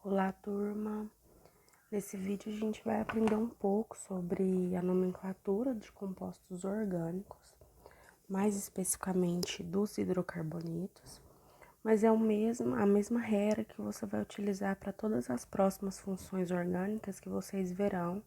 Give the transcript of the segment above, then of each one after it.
Olá, turma! Nesse vídeo a gente vai aprender um pouco sobre a nomenclatura de compostos orgânicos, mais especificamente dos hidrocarbonetos, mas é a mesma regra que você vai utilizar para todas as próximas funções orgânicas que vocês verão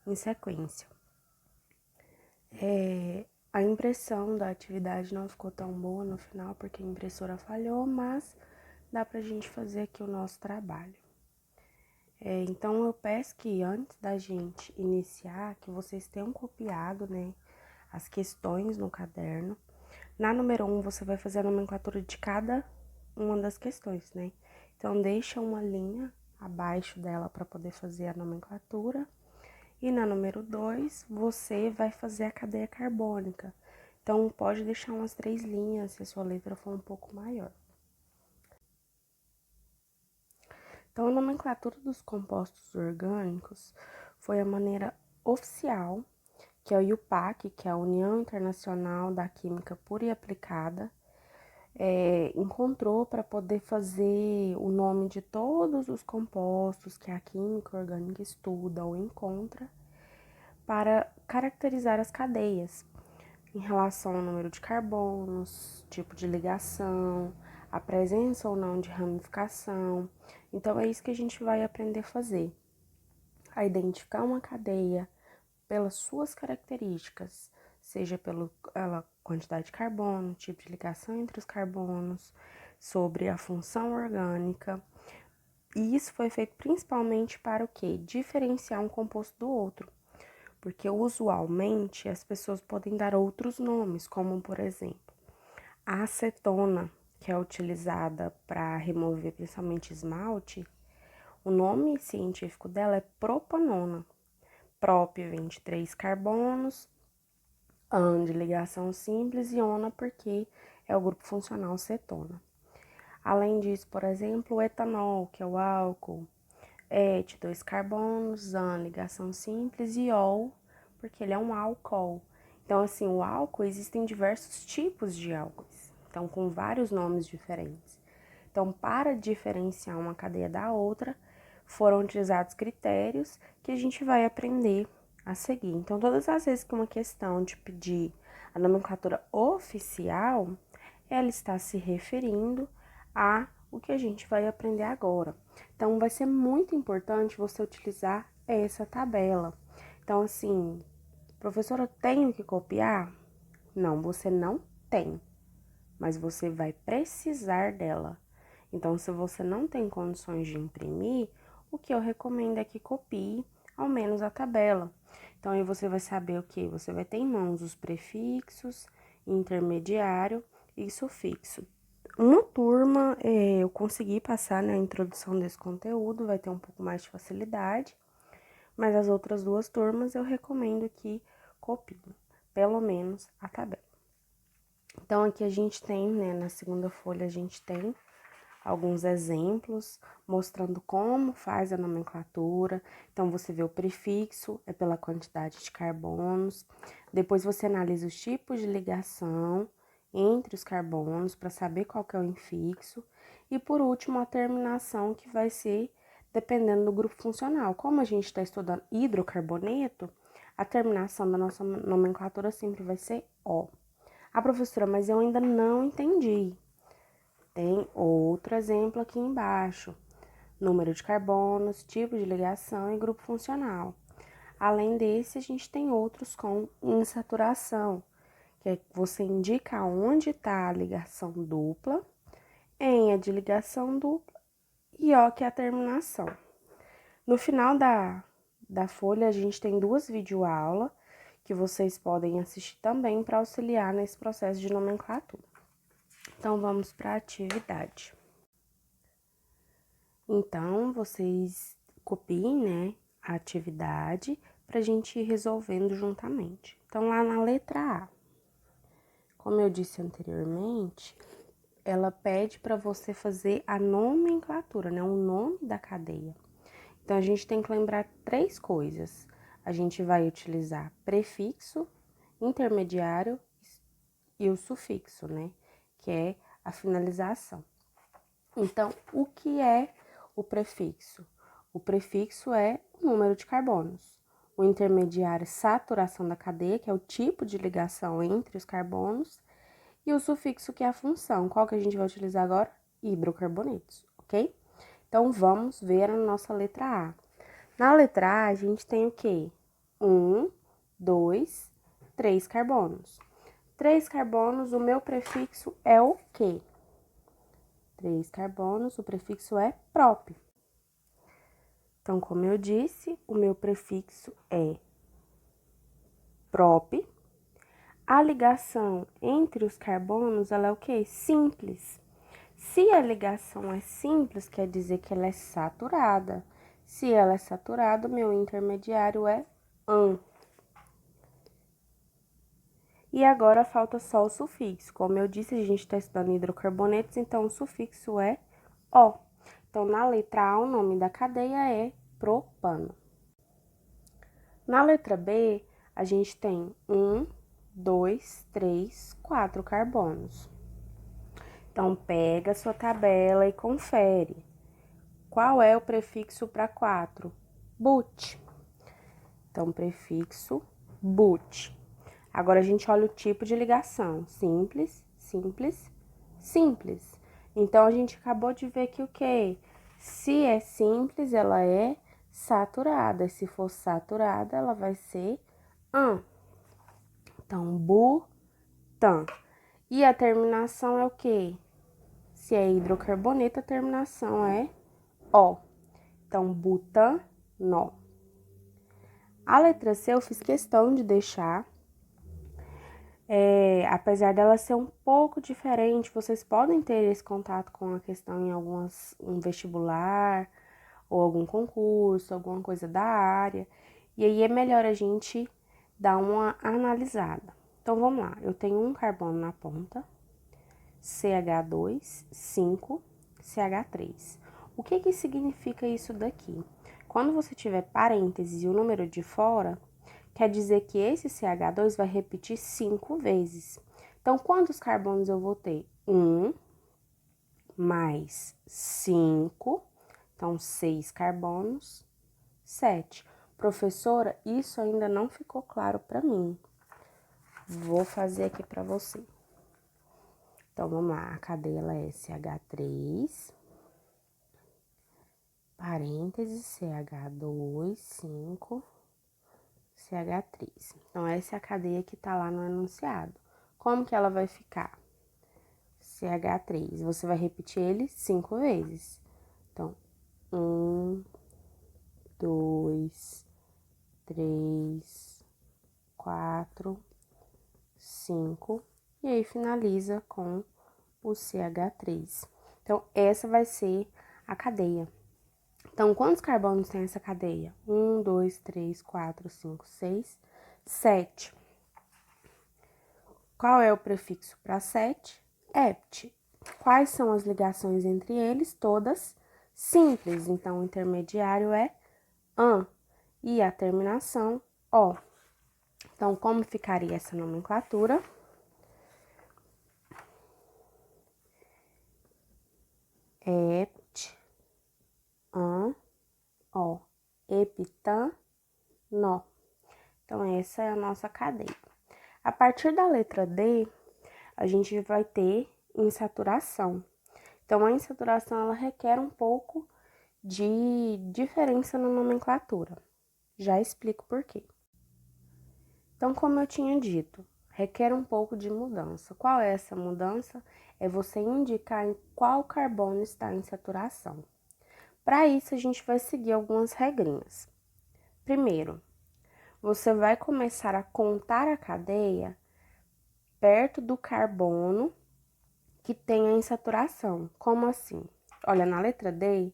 em sequência. A impressão da atividade não ficou tão boa no final porque a impressora falhou, mas dá para a gente fazer aqui o nosso trabalho. Então, eu peço que antes da gente iniciar, que vocês tenham copiado, né, as questões no caderno. Na número 1, você vai fazer a nomenclatura de cada uma das questões, né? Então, deixa uma linha abaixo dela para poder fazer a nomenclatura. E na número 2, você vai fazer a cadeia carbônica. Então, pode deixar umas 3 linhas se a sua letra for um pouco maior. Então, a nomenclatura dos compostos orgânicos foi a maneira oficial que a IUPAC, que é a União Internacional da Química Pura e Aplicada, encontrou para poder fazer o nome de todos os compostos que a química orgânica estuda ou encontra para caracterizar as cadeias em relação ao número de carbonos, tipo de ligação, a presença ou não de ramificação. Então, é isso que a gente vai aprender a fazer. A identificar uma cadeia pelas suas características, seja pela quantidade de carbono, tipo de ligação entre os carbonos, sobre a função orgânica. E isso foi feito principalmente para o quê? Diferenciar um composto do outro. Porque usualmente as pessoas podem dar outros nomes, como por exemplo, a acetona, que é utilizada para remover principalmente esmalte, o nome científico dela é propanona. Prop vem de 3 carbonos, an de ligação simples e ona porque é o grupo funcional cetona. Além disso, por exemplo, o etanol, que é o álcool, et, 2 carbonos, an, ligação simples e ol, porque ele é um álcool. Então, assim, o álcool, existem diversos tipos de álcoois, então com vários nomes diferentes. Então, para diferenciar uma cadeia da outra, foram utilizados critérios que a gente vai aprender a seguir. Então, todas as vezes que uma questão te pedir a nomenclatura oficial, ela está se referindo a o que a gente vai aprender agora. Então, vai ser muito importante você utilizar essa tabela. Então, assim, professora, eu tenho que copiar? Não, você não tem, mas você vai precisar dela. Então, se você não tem condições de imprimir, o que eu recomendo é que copie ao menos a tabela. Então, aí você vai saber o que? Você vai ter em mãos os prefixos, intermediário e sufixo. Uma turma eu consegui passar, né, a introdução desse conteúdo, vai ter um pouco mais de facilidade, mas as outras 2 turmas eu recomendo que copiem, pelo menos a tabela. Então, aqui a gente tem, né, na segunda folha a gente tem alguns exemplos mostrando como faz a nomenclatura. Então, você vê o prefixo, é pela quantidade de carbonos. Depois, você analisa os tipos de ligação entre os carbonos para saber qual que é o infixo. E, por último, a terminação, que vai ser dependendo do grupo funcional. Como a gente está estudando hidrocarboneto, a terminação da nossa nomenclatura sempre vai ser O. Ah, professora, mas eu ainda não entendi. Tem outro exemplo aqui embaixo: número de carbonos, tipo de ligação e grupo funcional. Além desse, a gente tem outros com insaturação, que é que você indica onde está a ligação dupla, em é de ligação dupla e O que é a terminação. No final da folha, a gente tem 2 videoaulas que vocês podem assistir também para auxiliar nesse processo de nomenclatura. Então, vamos para a atividade. Então, vocês copiem, né, a atividade para a gente ir resolvendo juntamente. Então, lá na letra A, como eu disse anteriormente, ela pede para você fazer a nomenclatura, né, o nome da cadeia. Então, a gente tem que lembrar 3 coisas. A gente vai utilizar prefixo, intermediário e o sufixo, né, que é a finalização. Então, o que é o prefixo? O prefixo é o número de carbonos. O intermediário é saturação da cadeia, que é o tipo de ligação entre os carbonos. E o sufixo, que é a função. Qual que a gente vai utilizar agora? Hidrocarbonetos, ok? Então, vamos ver a nossa letra A. Na letra A, a gente tem o quê? 1, 2, 3 carbonos. 3 carbonos, o meu prefixo é o quê? 3 carbonos, o prefixo é prop. Então, como eu disse, o meu prefixo é prop. A ligação entre os carbonos, ela é o quê? Simples. Se a ligação é simples, quer dizer que ela é saturada. Se ela é saturada, o meu intermediário é ãn. E agora falta só o sufixo. Como eu disse, a gente está estudando hidrocarbonetos, então o sufixo é O. Então, na letra A, o nome da cadeia é propano. Na letra B, a gente tem 1, 2, 3, 4 carbonos. Então, pega a sua tabela e confere. Qual é o prefixo para 4? But. Então, prefixo but. Agora, a gente olha o tipo de ligação. Simples, simples, simples. Então, a gente acabou de ver que o quê? Se é simples, ela é saturada. Se for saturada, ela vai ser ãn. Então, butan. E a terminação é o quê? Se é hidrocarboneto, a terminação é O. Então, butanol. A letra C eu fiz questão de deixar. Apesar dela ser um pouco diferente, vocês podem ter esse contato com a questão em um vestibular, ou algum concurso, alguma coisa da área. E aí é melhor a gente dar uma analisada. Então, vamos lá. Eu tenho um carbono na ponta, CH2, 5, CH3. O que significa isso daqui? Quando você tiver parênteses e o número de fora, quer dizer que esse CH2 vai repetir 5 vezes. Então, quantos carbonos eu vou ter? 1 mais 5, então 6 carbonos, 7. Professora, isso ainda não ficou claro para mim. Vou fazer aqui para você. Então, vamos lá, a cadeia ela é CH3, parênteses, CH2, 5, CH3. Então, essa é a cadeia que tá lá no enunciado. Como que ela vai ficar? CH3, você vai repetir ele 5 vezes. Então, 1, 2, 3, 4, 5, e aí finaliza com o CH3. Então, essa vai ser a cadeia. Então, quantos carbonos tem essa cadeia? 1, 2, 3, 4, 5, 6, 7. Qual é o prefixo para 7? Ept. Quais são as ligações entre eles? Todas simples. Então, o intermediário é ãn e a terminação O. Então, como ficaria essa nomenclatura? Ept, ãn, O. Epitan, nó. Então, essa é a nossa cadeia. A partir da letra D, a gente vai ter insaturação. Então, a insaturação, ela requer um pouco de diferença na nomenclatura. Já explico por quê. Então, como eu tinha dito, requer um pouco de mudança. Qual é essa mudança? É você indicar em qual carbono está em saturação. Para isso, a gente vai seguir algumas regrinhas. Primeiro, você vai começar a contar a cadeia perto do carbono que tem a insaturação. Como assim? Olha, na letra D,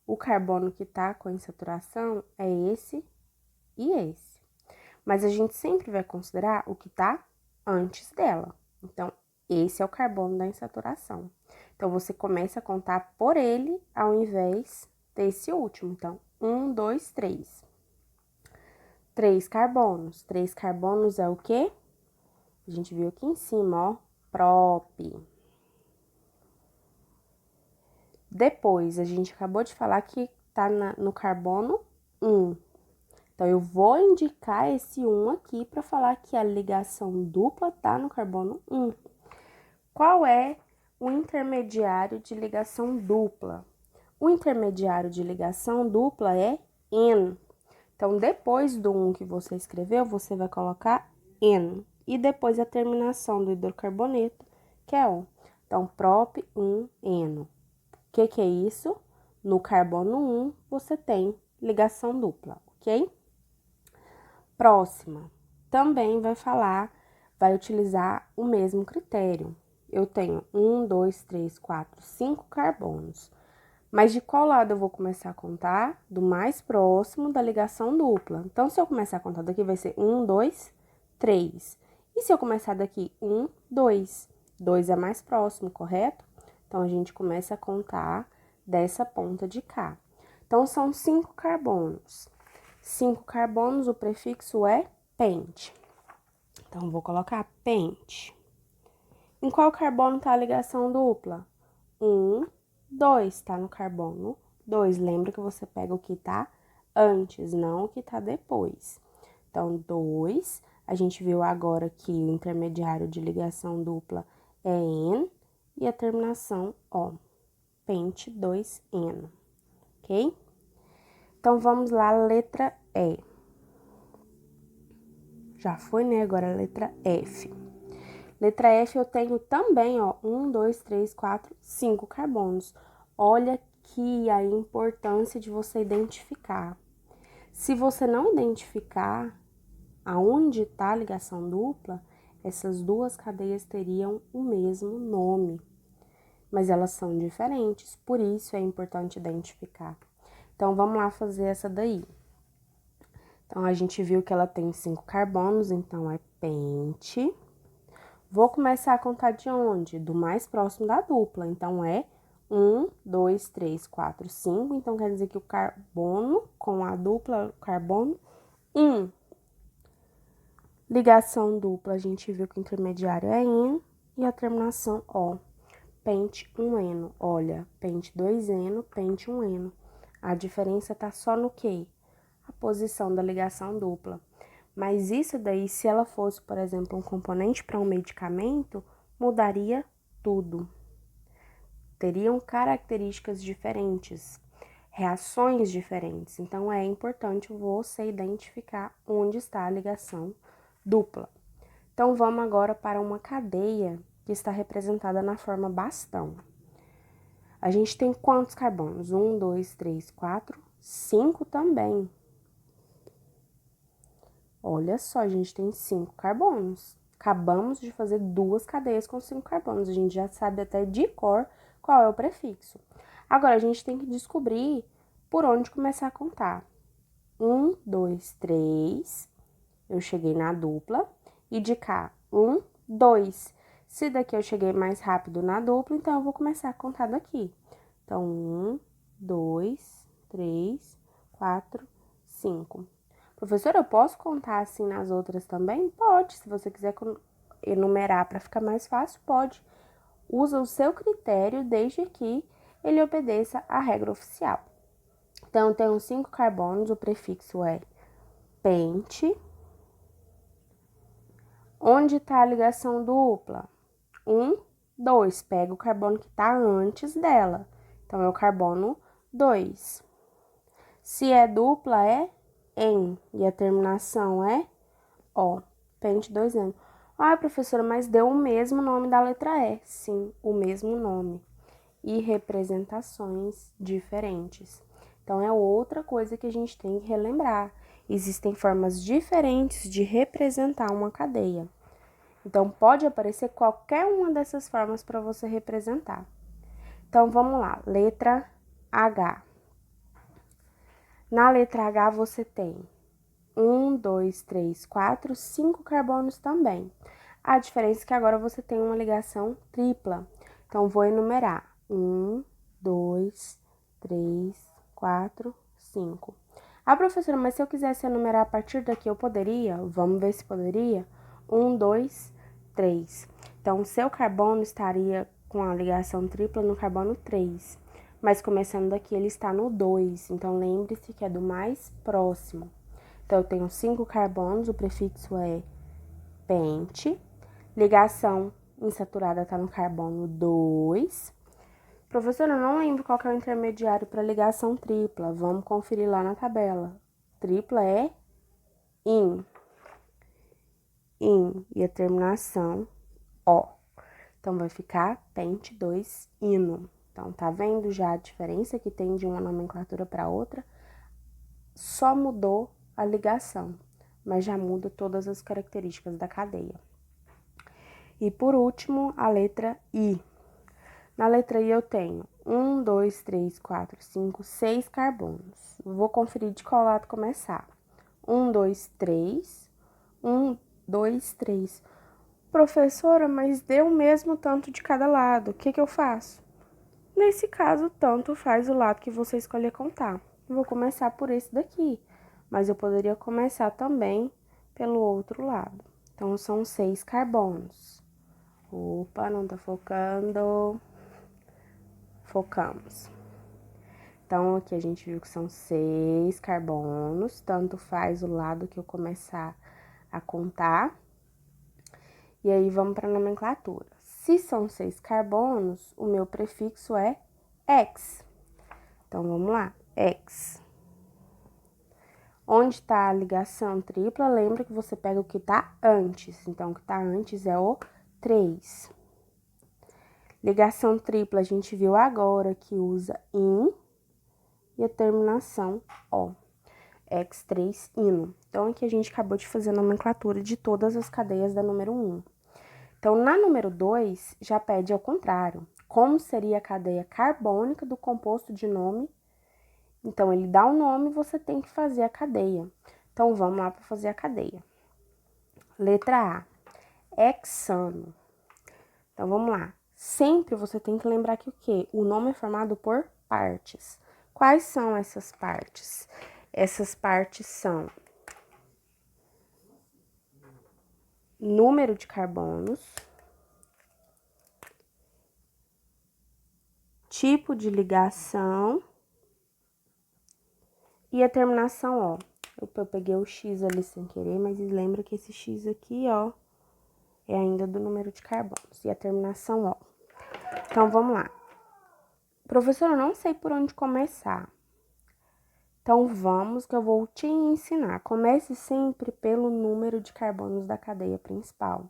o carbono que está com a insaturação é esse e esse. Mas a gente sempre vai considerar o que está antes dela. Então, esse é o carbono da insaturação. Então, você começa a contar por ele ao invés desse último. Então, 1, 2, 3. 3 carbonos. 3 carbonos é o quê? A gente viu aqui em cima, ó, prop. Depois, a gente acabou de falar que tá no carbono 1. Então, eu vou indicar esse 1 aqui para falar que a ligação dupla tá no carbono 1. Qual é o intermediário de ligação dupla? O intermediário de ligação dupla é N. Então, depois do 1 que você escreveu, você vai colocar N. E depois a terminação do hidrocarboneto, que é O. Então, prop 1N. O que é isso? No carbono 1, você tem ligação dupla, ok? Próxima. Também vai utilizar o mesmo critério. Eu tenho 1, 2, 3, 4, 5 carbonos. Mas de qual lado eu vou começar a contar? Do mais próximo da ligação dupla. Então, se eu começar a contar daqui, vai ser 1, 2, 3. E se eu começar daqui, 1, 2. 2 é mais próximo, correto? Então, a gente começa a contar dessa ponta de cá. Então, são 5 carbonos. 5 carbonos, o prefixo é pente. Então, vou colocar pente. Em qual carbono está a ligação dupla? 1, 2 está no carbono 2. Lembra que você pega o que está antes, não o que está depois. Então, 2. A gente viu agora que o intermediário de ligação dupla é N e a terminação O. Pente 2N, ok? Então, vamos lá, letra E. Já foi, né? Agora a letra F. Letra F eu tenho também, ó, 1, 2, 3, 4, 5 carbonos. Olha aqui a importância de você identificar. Se você não identificar aonde está a ligação dupla, essas duas cadeias teriam o mesmo nome, mas elas são diferentes, por isso é importante identificar. Então, vamos lá fazer essa daí. Então, a gente viu que ela tem 5 carbonos, então é pente. Vou começar a contar de onde? Do mais próximo da dupla. Então, é 1, 2, 3, 4, 5. Então, quer dizer que o carbono com a dupla carbono, 1. Ligação dupla, a gente viu que o intermediário é N e a terminação O. Pente 1N. Olha, pente 2N, pente 1N. A diferença tá só no quê? A posição da ligação dupla. Mas isso daí, se ela fosse, por exemplo, um componente para um medicamento, mudaria tudo. Teriam características diferentes, reações diferentes. Então, é importante você identificar onde está a ligação dupla. Então, vamos agora para uma cadeia que está representada na forma bastão. A gente tem quantos carbonos? 1, 2, 3, 4, 5 também. Olha só, a gente tem 5 carbonos. Acabamos de fazer 2 cadeias com 5 carbonos. A gente já sabe até de cor qual é o prefixo. Agora, a gente tem que descobrir por onde começar a contar. 1, 2, 3. Eu cheguei na dupla. E de cá, 1, 2. Se daqui eu cheguei mais rápido na dupla, então eu vou começar a contar daqui. Então, 1, 2, 3, 4, 5. Professora, eu posso contar assim nas outras também? Pode, se você quiser enumerar para ficar mais fácil, pode. Usa o seu critério desde que ele obedeça à regra oficial. Então, eu tenho 5 carbonos, o prefixo é pente. Onde está a ligação dupla? 1, 2. Pega o carbono que está antes dela. Então, é o carbono 2. Se é dupla, é em. E a terminação é O. Pente 2N. Ah, professora, mas deu o mesmo nome da letra E. Sim, o mesmo nome. E representações diferentes. Então, é outra coisa que a gente tem que relembrar. Existem formas diferentes de representar uma cadeia. Então, pode aparecer qualquer uma dessas formas para você representar. Então, vamos lá. Letra H. Na letra H, você tem 1, 2, 3, 4, 5 carbonos também. A diferença é que agora você tem uma ligação tripla. Então, vou enumerar. 1, 2, 3, 4, 5. Ah, professora, mas se eu quisesse enumerar a partir daqui, eu poderia? Vamos ver se poderia? 1, 2, 3. Então, o seu carbono estaria com a ligação tripla no carbono 3. mas começando daqui ele está no 2, então lembre-se que é do mais próximo. Então, eu tenho 5 carbonos, o prefixo é pente. Ligação insaturada está no carbono 2. Professora, eu não lembro qual que é o intermediário para ligação tripla. Vamos conferir lá na tabela. Tripla é in. In. E a terminação O. Então, vai ficar pente 2 ino. Então, tá vendo já a diferença que tem de uma nomenclatura para outra? Só mudou a ligação, mas já muda todas as características da cadeia. E por último, a letra I. Na letra I eu tenho 1, 2, 3, 4, 5, 6 carbonos. Vou conferir de qual lado começar. 1, 2, 3. 1, 2, 3. Professora, mas deu o mesmo tanto de cada lado. O que eu faço? Nesse caso, tanto faz o lado que você escolher contar. Vou começar por esse daqui, mas eu poderia começar também pelo outro lado. Então, são 6 carbonos. Opa, não tá focando. Focamos. Então, aqui a gente viu que são 6 carbonos, tanto faz o lado que eu começar a contar. E aí, vamos para a nomenclatura. Se são 6 carbonos, o meu prefixo é X. Então, vamos lá, X. Onde está a ligação tripla, lembra que você pega o que está antes. Então, o que está antes é o 3. Ligação tripla, a gente viu agora que usa in e a terminação O. X3 ino. Então, aqui a gente acabou de fazer a nomenclatura de todas as cadeias da número 1. Então, na número 2, já pede ao contrário. Como seria a cadeia carbônica do composto de nome? Então, ele dá o nome, você tem que fazer a cadeia. Então, vamos lá para fazer a cadeia. Letra A, hexano. Então, vamos lá. Sempre você tem que lembrar que o quê? O nome é formado por partes. Quais são essas partes? Essas partes são número de carbonos, tipo de ligação e a terminação O. Eu peguei o X ali sem querer, mas lembra que esse X aqui, ó, é ainda do número de carbonos e a terminação O. Então, vamos lá. Professora, eu não sei por onde começar. Então, vamos que eu vou te ensinar. Comece sempre pelo número de carbonos da cadeia principal.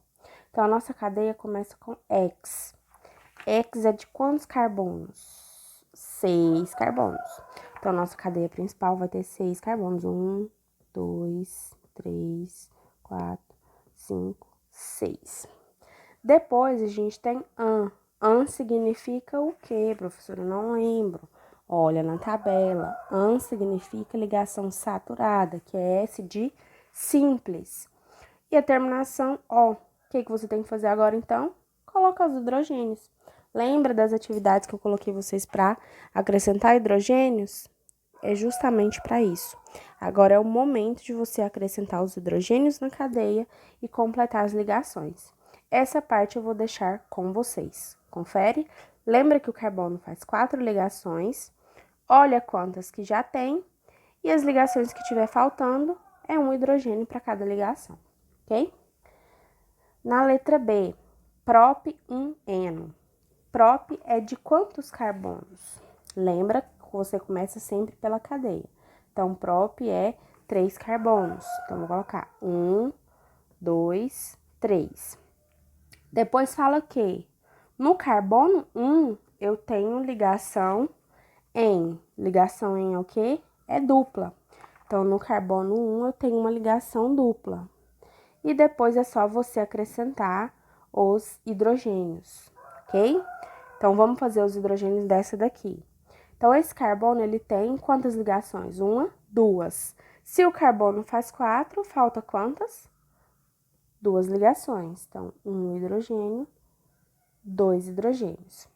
Então, a nossa cadeia começa com X. X é de quantos carbonos? 6 carbonos. Então, a nossa cadeia principal vai ter 6 carbonos. 1, 2, 3, 4, 5, 6. Depois, a gente tem AN. AN significa o quê, professora? Eu não lembro. Olha na tabela. AN significa ligação saturada, que é S de simples. E a terminação O. O que você tem que fazer agora, então? Colocar os hidrogênios. Lembra das atividades que eu coloquei vocês para acrescentar hidrogênios? É justamente para isso. Agora é o momento de você acrescentar os hidrogênios na cadeia e completar as ligações. Essa parte eu vou deixar com vocês. Confere? Lembra que o carbono faz 4 ligações. Olha quantas que já tem. E as ligações que tiver faltando é um hidrogênio para cada ligação. Ok? Na letra B, prop 1-eno. Prop é de quantos carbonos? Lembra que você começa sempre pela cadeia. Então, prop é 3 carbonos. Então, vou colocar 1, 2, 3. Depois fala que no carbono 1 eu tenho ligação em. Ligação em é o quê? É dupla. Então, no carbono 1 eu tenho uma ligação dupla. E depois é só você acrescentar os hidrogênios, ok? Então, vamos fazer os hidrogênios dessa daqui. Então, esse carbono, ele tem quantas ligações? 1, 2. Se o carbono faz 4, falta quantas? 2 ligações. Então, 1 hidrogênio, 2 hidrogênios.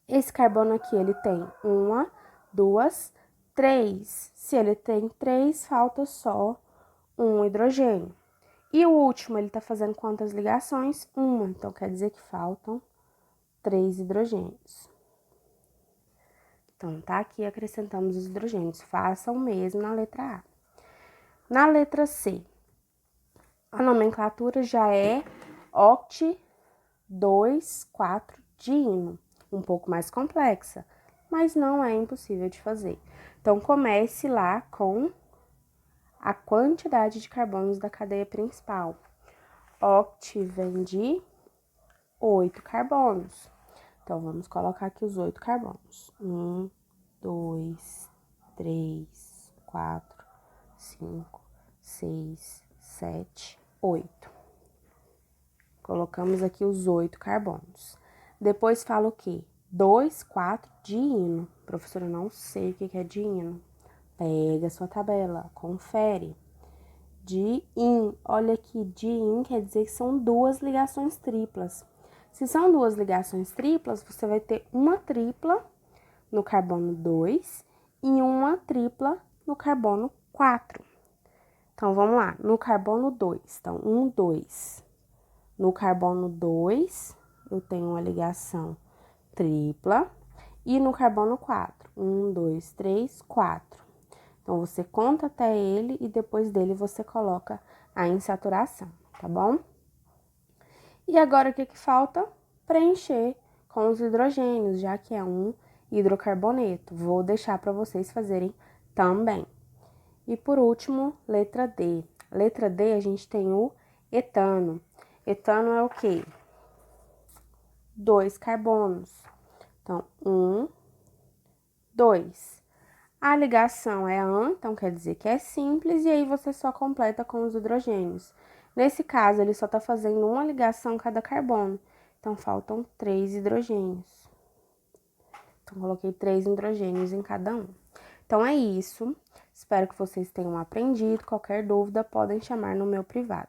Esse carbono aqui, ele tem 1, 2, 3. Se ele tem 3, falta só 1 hidrogênio. E o último, ele tá fazendo quantas ligações? 1. Então, quer dizer que faltam 3 hidrogênios. Então, tá aqui, acrescentamos os hidrogênios. Façam o mesmo na letra A. Na letra C, a nomenclatura já é oct 2,4-diino, um pouco mais complexa, mas não é impossível de fazer. Então, comece lá com a quantidade de carbonos da cadeia principal. Oct vem de 8 carbonos. Então, vamos colocar aqui os 8 carbonos. 1, 2, 3, 4, 5, 6, 7, 8. Colocamos aqui os 8 carbonos. Depois fala o quê? 2,4-diino. Professora, eu não sei o que é diino. Pega a sua tabela, confere. Diin, olha aqui, diin quer dizer que são duas ligações triplas. Se são duas ligações triplas, você vai ter uma tripla no carbono 2 e uma tripla no carbono 4. Então, vamos lá, no carbono 2, então, 1, 2. No carbono 2, eu tenho uma ligação tripla. E no carbono 4, 1, 2, 3, 4. Então, você conta até ele e depois dele você coloca a insaturação, tá bom? E agora, o que falta? Preencher com os hidrogênios, já que é um hidrocarboneto. Vou deixar para vocês fazerem também. E por último, letra D. Letra D, a gente tem o etano. Etano é o quê? 2 carbonos. Então, 1, 2. A ligação é an, então quer dizer que é simples, e aí você só completa com os hidrogênios. Nesse caso, ele só está fazendo uma ligação cada carbono. Então, faltam 3 hidrogênios. Então, coloquei 3 hidrogênios em cada um. Então, é isso. Espero que vocês tenham aprendido. Qualquer dúvida, podem chamar no meu privado.